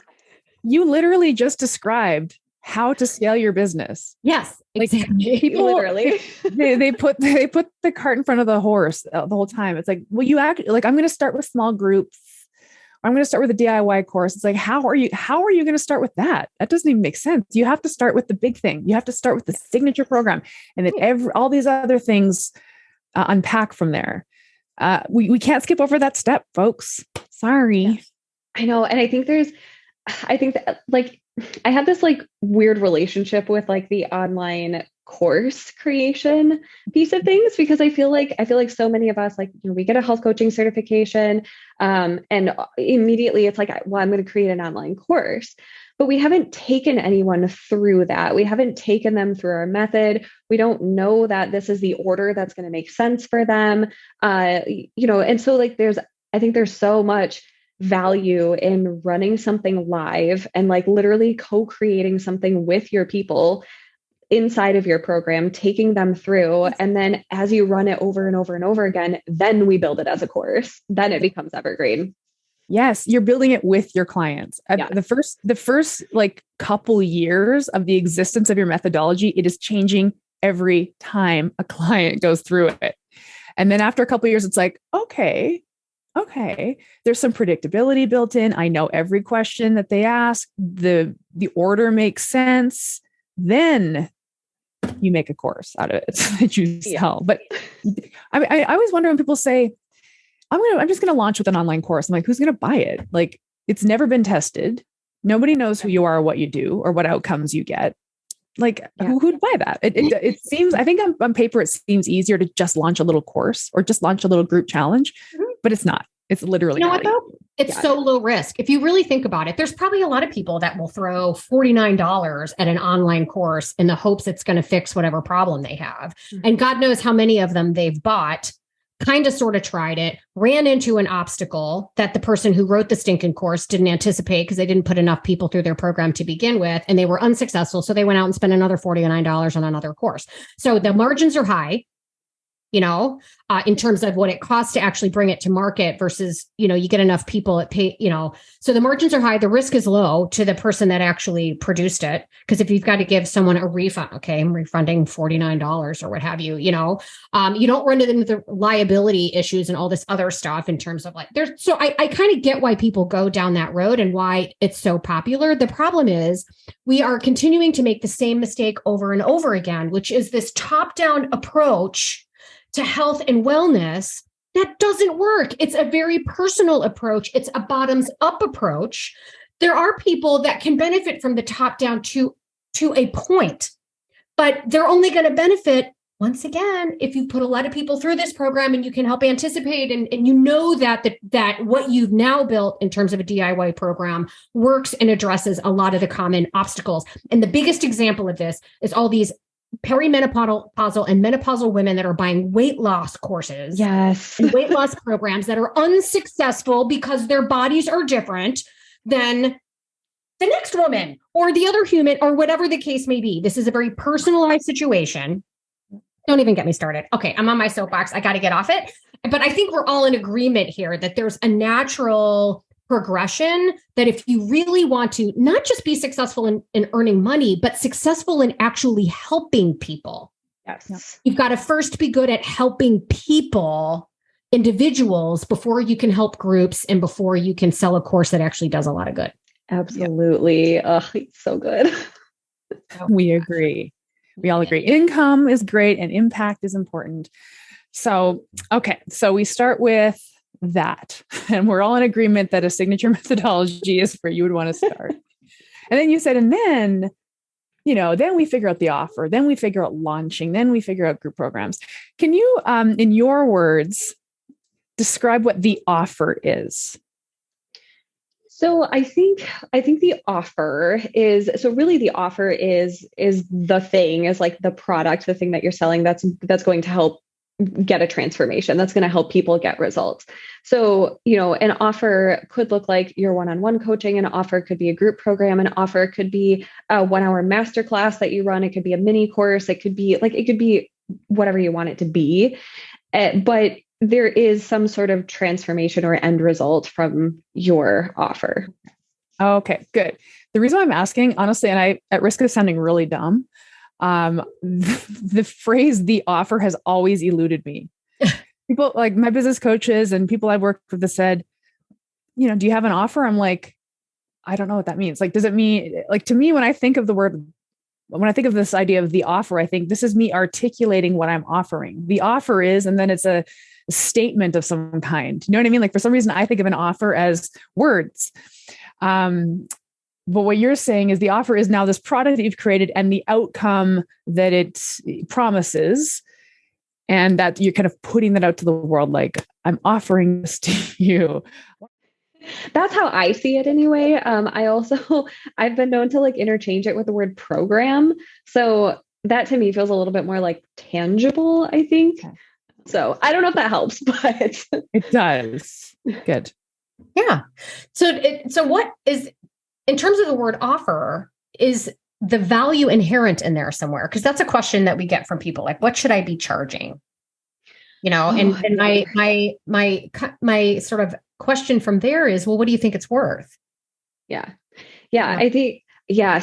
you literally just described how to scale your business. Yes, exactly. People literally, they put the cart in front of the horse the whole time. It's like, well, I'm going to start with small groups. I'm going to start with a DIY course. It's like, how are you going to start with that? That doesn't even make sense. You have to start with the big thing. You have to start with the signature program, and then all these other things unpack from there. We can't skip over that step, folks. Sorry. Yes. I know. And I think that like, I have this like weird relationship with like the online course creation piece of things, because I feel like so many of us, like, we get a health coaching certification, and immediately it's like, well, I'm going to create an online course, but we haven't taken anyone through that. We haven't taken them through our method. We don't know that this is the order that's going to make sense for them. And so like, I think there's so much value in running something live and like literally co-creating something with your people inside of your program, taking them through. And then as you run it over and over and over again, then we build it as a course. Then it becomes evergreen. Yes. You're building it with your clients. Yeah. The first like couple years of the existence of your methodology, it is changing every time a client goes through it. And then after a couple of years, it's like, okay, there's some predictability built in. I know every question that they ask. The order makes sense. Then you make a course out of it that you sell. But I always wonder when people say, I'm just going to launch with an online course. I'm like, who's going to buy it? Like, it's never been tested. Nobody knows who you are, or what you do, or what outcomes you get. Like, who'd buy that? It seems, I think on paper, it seems easier to just launch a little course or just launch a little group challenge, but it's not. It's literally, what though? It's so low risk. If you really think about it, there's probably a lot of people that will throw $49 at an online course in the hopes it's going to fix whatever problem they have. Mm-hmm. And God knows how many of them they've bought, kind of sort of tried it, ran into an obstacle that the person who wrote the stinking course didn't anticipate because they didn't put enough people through their program to begin with, and they were unsuccessful. So they went out and spent another $49 on another course. So the margins are high, in terms of what it costs to actually bring it to market versus, you get enough people at pay, so the margins are high. The risk is low to the person that actually produced it. Because if you've got to give someone a refund, okay, I'm refunding $49 or what have you, you don't run into the liability issues and all this other stuff in terms of like, so I kind of get why people go down that road and why it's so popular. The problem is we are continuing to make the same mistake over and over again, which is this top-down approach to health and wellness. That doesn't work. It's a very personal approach. It's a bottoms up approach. There are people that can benefit from the top down to a point, but they're only going to benefit, once again, if you put a lot of people through this program and you can help anticipate and that what you've now built in terms of a DIY program works and addresses a lot of the common obstacles. And the biggest example of this is all these perimenopausal and menopausal women that are buying weight loss courses. Yes. And weight loss programs that are unsuccessful because their bodies are different than the next woman or the other human or whatever the case may be. This is a very personalized situation. Don't even get me started. Okay, I'm on my soapbox. I got to get off it. But I think we're all in agreement here that there's a natural progression that if you really want to not just be successful in earning money, but successful in actually helping people. Yes. You've got to first be good at helping people, individuals, before you can help groups and before you can sell a course that actually does a lot of good. Absolutely. Oh, it's so good. We agree. We all agree. Income is great and impact is important. So, okay. So we start with that. And we're all in agreement that a signature methodology is where you would want to start. And then you said, and then, then we figure out the offer, then we figure out launching, then we figure out group programs. Can you, in your words, describe what the offer is? So I think the offer is, really the offer is the thing, is like the product, the thing that you're selling that's going to help get a transformation. That's going to help people get results. So, an offer could look like your one-on-one coaching. An offer could be a group program. An offer could be a 1-hour masterclass that you run. It could be a mini course. It could be whatever you want it to be. But there is some sort of transformation or end result from your offer. Okay, good. The reason I'm asking, honestly, and I, at risk of sounding really dumb, the phrase "the offer" has always eluded me. People like my business coaches and people I've worked with have said, do you have an offer? I'm like, I don't know what that means. Like, does it mean, like, to me, when I think of this idea of the offer, I think this is me articulating what I'm offering. The offer is, and then it's a statement of some kind. You know what I mean? Like, for some reason, I think of an offer as words. But what you're saying is the offer is now this product that you've created and the outcome that it promises, and that you're kind of putting that out to the world. Like, I'm offering this to you. That's how I see it anyway. I've been known to like interchange it with the word program. So that to me feels a little bit more like tangible, I think. Okay. So I don't know if that helps, but it does. Good. Yeah. So what is, in terms of the word offer, is the value inherent in there somewhere? Because that's a question that we get from people. Like, what should I be charging? And my sort of question from there is, well, what do you think it's worth? Yeah. I think,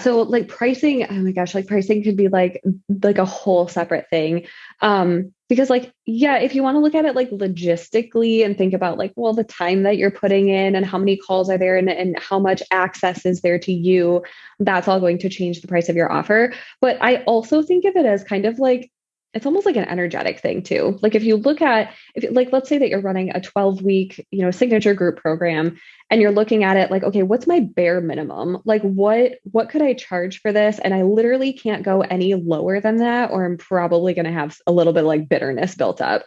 so like pricing, oh my gosh, like pricing could be like a whole separate thing. Because like, if you want to look at it like logistically and think about like, well, the time that you're putting in and how many calls are there and how much access is there to you, that's all going to change the price of your offer. But I also think of it as kind of like, it's almost like an energetic thing too. Like if you look at, let's say that you're running a 12-week, signature group program, and you're looking at it like, okay, what's my bare minimum? Like what could I charge for this? And I literally can't go any lower than that, or I'm probably going to have a little bit of like bitterness built up.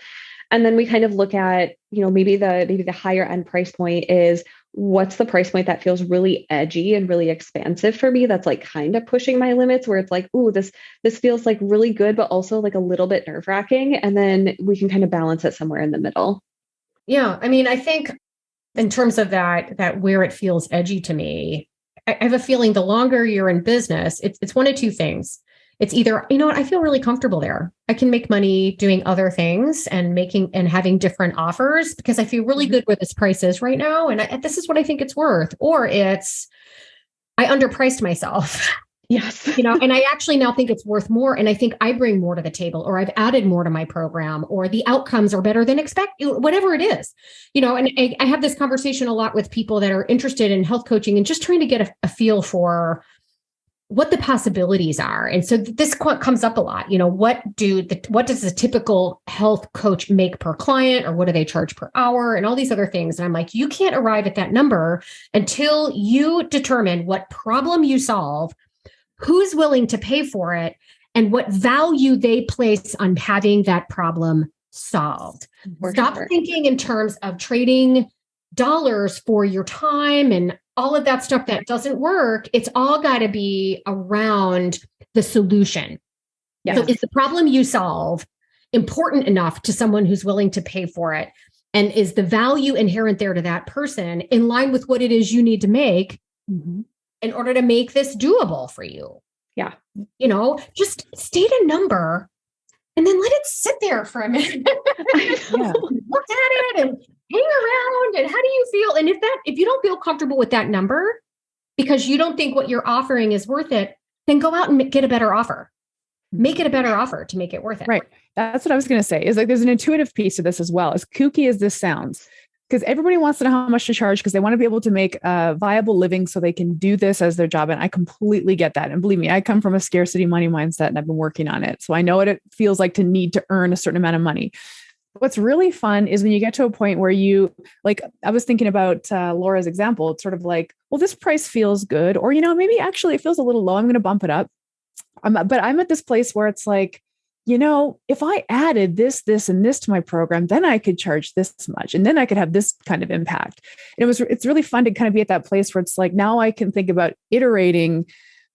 And then we kind of look at, maybe the higher end price point is, what's the price point that feels really edgy and really expansive for me? That's like kind of pushing my limits, where it's like, ooh, this feels like really good, but also like a little bit nerve wracking. And then we can kind of balance it somewhere in the middle. Yeah. I mean, I think in terms of that where it feels edgy to me, I have a feeling the longer you're in business, it's one of two things. It's either, I feel really comfortable there. I can make money doing other things and having different offers because I feel really good where this price is right now. And this is what I think it's worth. Or it's, I underpriced myself. Yes. And I actually now think it's worth more. And I think I bring more to the table, or I've added more to my program, or the outcomes are better than expected, whatever it is, and I have this conversation a lot with people that are interested in health coaching and just trying to get a feel for what the possibilities are. And so this comes up a lot. What does the typical health coach make per client, or what do they charge per hour, and all these other things. And I'm like, you can't arrive at that number until you determine what problem you solve, who's willing to pay for it, and what value they place on having that problem solved. Stop thinking in terms of trading dollars for your time and all of that stuff that doesn't work. It's all got to be around the solution. Yes. So is the problem you solve important enough to someone who's willing to pay for it? And is the value inherent there to that person in line with what it is you need to make in order to make this doable for you? Yeah. Just state a number and then let it sit there for a minute. Look at it and hang around. And how do you feel? And if you don't feel comfortable with that number because you don't think what you're offering is worth it, then go out and get a better offer. Make it a better offer to make it worth it. Right. That's what I was going to say, is like, there's an intuitive piece to this as well. As kooky as this sounds, because everybody wants to know how much to charge because they want to be able to make a viable living so they can do this as their job. And I completely get that. And believe me, I come from a scarcity money mindset and I've been working on it. So I know what it feels like to need to earn a certain amount of money. What's really fun is when you get to a point where you, like, I was thinking about Laura's example. It's sort of like, well, this price feels good, or, maybe actually it feels a little low. I'm going to bump it up. But I'm at this place where it's like, if I added this, and this to my program, then I could charge this much, and then I could have this kind of impact. And it's really fun to kind of be at that place where it's like, now I can think about iterating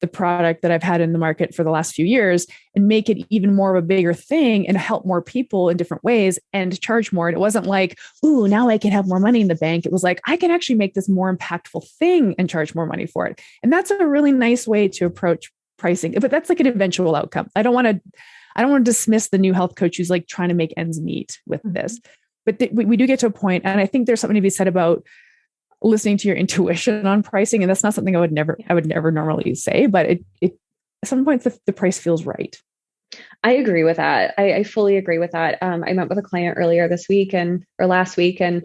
the product that I've had in the market for the last few years and make it even more of a bigger thing and help more people in different ways and charge more. And it wasn't like, ooh, now I can have more money in the bank. It was like, I can actually make this more impactful thing and charge more money for it. And that's a really nice way to approach pricing, but that's like an eventual outcome. I don't want to dismiss the new health coach who's like trying to make ends meet with this, but we do get to a point. And I think there's something to be said about listening to your intuition on pricing. And that's not something I would never normally say, but it at some point the price feels right. I agree with that. I fully agree with that. I met with a client earlier this week or last week, and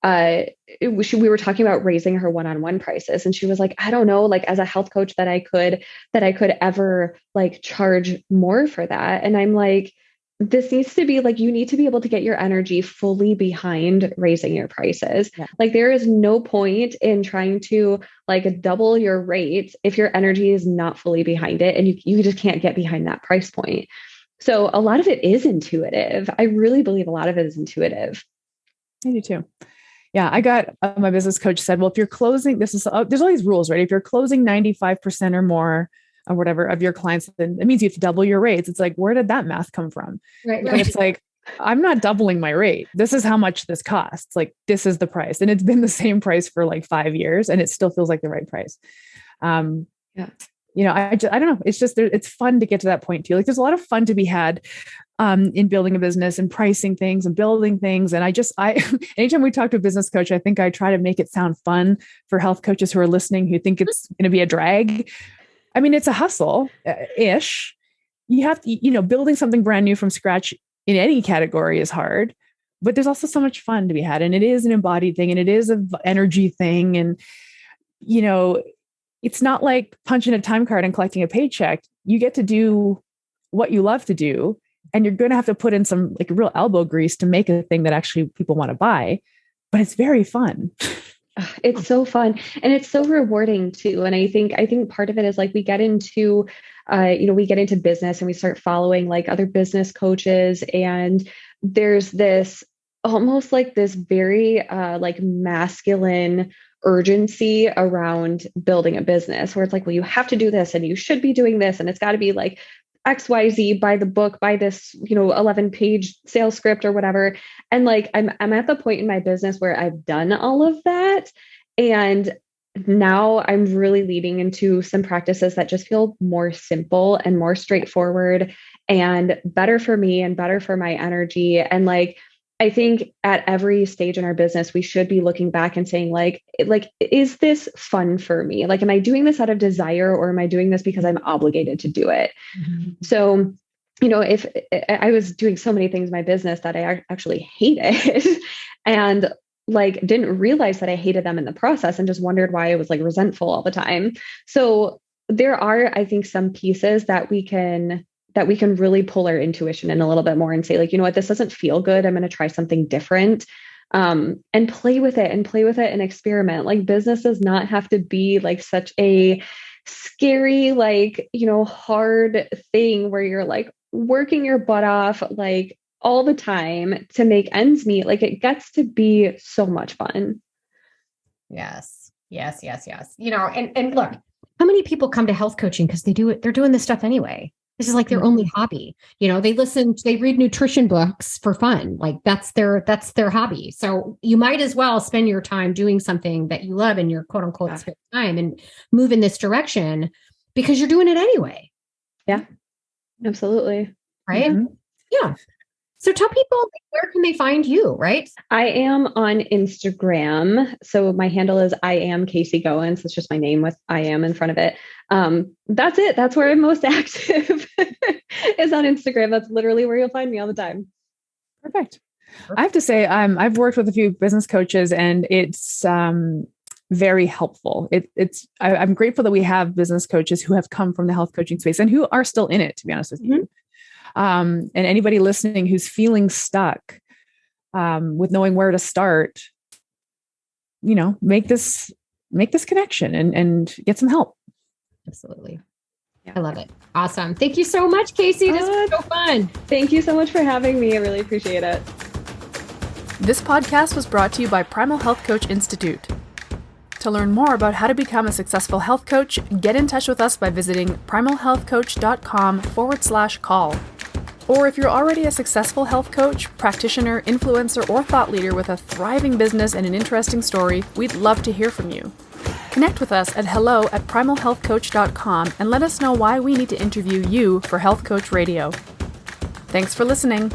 we were talking about raising her one-on-one prices. And she was like, I don't know, like as a health coach that I could ever like charge more for that. And I'm like, this needs to be like, you need to be able to get your energy fully behind raising your prices. Yeah. Like there is no point in trying to like double your rates if your energy is not fully behind it. And you just can't get behind that price point. So a lot of it is intuitive. I really believe a lot of it is intuitive. I do too. Yeah. I got my business coach said, well, if you're closing, there's all these rules, right? If you're closing 95% or more or whatever of your clients, then it means you have to double your rates. It's like, where did that math come from? Right. And it's like, I'm not doubling my rate. This is how much this costs. Like, this is the price. And it's been the same price for like 5 years and it still feels like the right price. You know, I don't know. It's just, it's fun to get to that point too. Like there's a lot of fun to be had in building a business and pricing things and building things. And anytime we talk to a business coach, I think I try to make it sound fun for health coaches who are listening, who think it's going to be a drag. I mean, it's a hustle ish. You have to, building something brand new from scratch in any category is hard, but there's also so much fun to be had. And it is an embodied thing and it is an energy thing. And, it's not like punching a time card and collecting a paycheck. You get to do what you love to do. And you're going to have to put in some like real elbow grease to make a thing that actually people want to buy, but it's very fun. It's so fun. And it's so rewarding too. And I think part of it is like, we get into business and we start following like other business coaches. And there's this almost like this very like masculine urgency around building a business where it's like, well, you have to do this and you should be doing this. And it's got to be like XYZ by the book, by this, 11-page sales script or whatever. And like, I'm at the point in my business where I've done all of that. And now I'm really leading into some practices that just feel more simple and more straightforward and better for me and better for my energy. And like, I think at every stage in our business, we should be looking back and saying like, is this fun for me? Like, am I doing this out of desire or am I doing this because I'm obligated to do it? Mm-hmm. So, if I was doing so many things in my business that I actually hated and like, didn't realize that I hated them in the process and just wondered why I was like resentful all the time. So there are, I think, some pieces that we can really pull our intuition in a little bit more and say like, you know what, this doesn't feel good. I'm going to try something different and play with it and experiment. Like business does not have to be like such a scary, like, hard thing where you're like working your butt off like all the time to make ends meet. Like it gets to be so much fun. Yes. And look, how many people come to health coaching because they're doing this stuff anyway. This is like their only hobby. They read nutrition books for fun. Like that's their hobby. So you might as well spend your time doing something that you love in your quote unquote spare time and move in this direction because you're doing it anyway. Yeah, absolutely. Right. Mm-hmm. Yeah. So tell people, where can they find you, right? I am on Instagram. So my handle is I am Kasey Goins. It's just my name with I am in front of it. That's it. That's where I'm most active is on Instagram. That's literally where you'll find me all the time. Perfect. I have to say, I've worked with a few business coaches and it's very helpful. I'm grateful that we have business coaches who have come from the health coaching space and who are still in it, to be honest with you. Mm-hmm. And anybody listening who's feeling stuck with knowing where to start, make this connection and get some help. Absolutely. Yeah. I love it. Awesome. Thank you so much, Kasey. This was so fun. Thank you so much for having me. I really appreciate it. This podcast was brought to you by Primal Health Coach Institute. To learn more about how to become a successful health coach, get in touch with us by visiting primalhealthcoach.com/call. Or if you're already a successful health coach, practitioner, influencer, or thought leader with a thriving business and an interesting story, we'd love to hear from you. Connect with us at hello@primalhealthcoach.com and let us know why we need to interview you for Health Coach Radio. Thanks for listening.